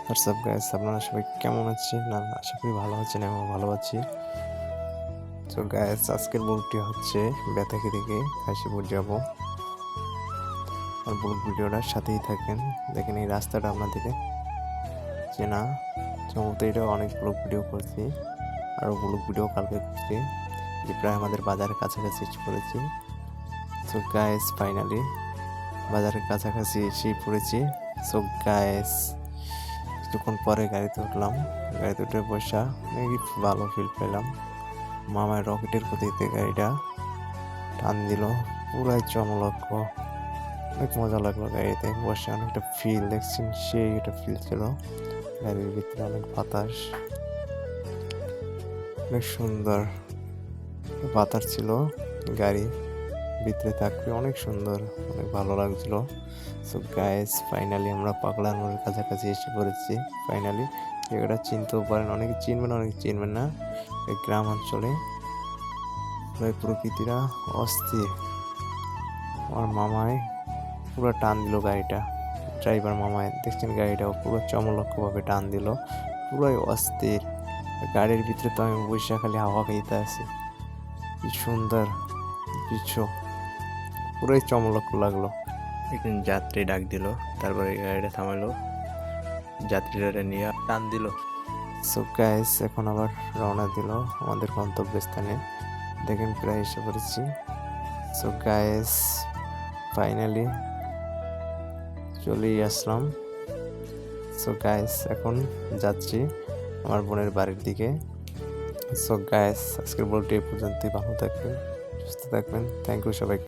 WhatsApp guys, আপনারা সবাই কেমন আছেন? না আশা করি ভালো আছেন, আমিও ভালো আছি। তো গাইস, আজকের ব্লগটি হচ্ছে বেতাকি থেকে কাশীপুর যাব। আর ব্লগ ভিডিওটার সাথেই থাকেন। দেখেন এই রাস্তাটা আপনাদের চেনা সম্ভবত, এটা অনেক ব্লগ ভিডিও করছি, আরও ব্লগ ভিডিও কালকে করছি, যে প্রায় আমাদের বাজারের কাছাকাছি করেছি। সো গাইস, ফাইনালি বাজারের কাছাকাছি এসেই পড়েছি। সো গাইস, কিছুক্ষণ পরে গাড়িতে উঠলাম। গাড়িতে উঠে বসা অনেক ভালো ফিল পেলাম। মামার রকেটের গতিতে গাড়িটা টান দিল, পুরাই চমলক্ষ। অনেক মজা লাগলো গাড়িতে বসে, অনেকটা ফিল দেখছেন, সেই একটা ফিল ছিল। গাড়ির ভিতরে অনেক বাতাস, অনেক সুন্দর বাতাস ছিল। গাড়ি ভিতরে থাকবে অনেক সুন্দর, অনেক ভালো লাগছিল। সো গাইস, ফাইনালি আমরা পাগলা নদীর কাছাকাছি এসে পড়েছি। ফাইনালি জায়গাটা চিনতেও পারেন, অনেকে চিনবেন, অনেকে চিনবেন না। এই গ্রাম অঞ্চলে প্রকৃতিরা অস্থির। আমার মামায় পুরো টান দিল গাড়িটা, ড্রাইভার মামায় দেখছেন, গাড়িটাও পুরো চমলক্ষভাবে টান দিল, পুরোই অস্থির। গাড়ির ভিতরে তো আমি বসে খালি হাওয়া খাইতে আছি। কি সুন্দর দৃশ্য, পুরোই চমলক্ষ লাগলো। একদিন যাত্রী ডাক দিল, তারপরে গাড়িটা থামালো, যাত্রীরা নিয়ে টান দিল। সো গাইস, এখন আবার রওনা দিল আমাদের গন্তব্যস্থানে। দেখেন প্রায় এসে পড়েছি। সো গাইস, ফাইনালি চলেই আসলাম। সো গাইস, এখন যাচ্ছি আমার বোনের বাড়ির দিকে। সো গাইস, আজকের ব্লগটি এই পর্যন্তই। ভালো থাকবেন, সুস্থ থাকবেন। থ্যাংক ইউ সবাইকে।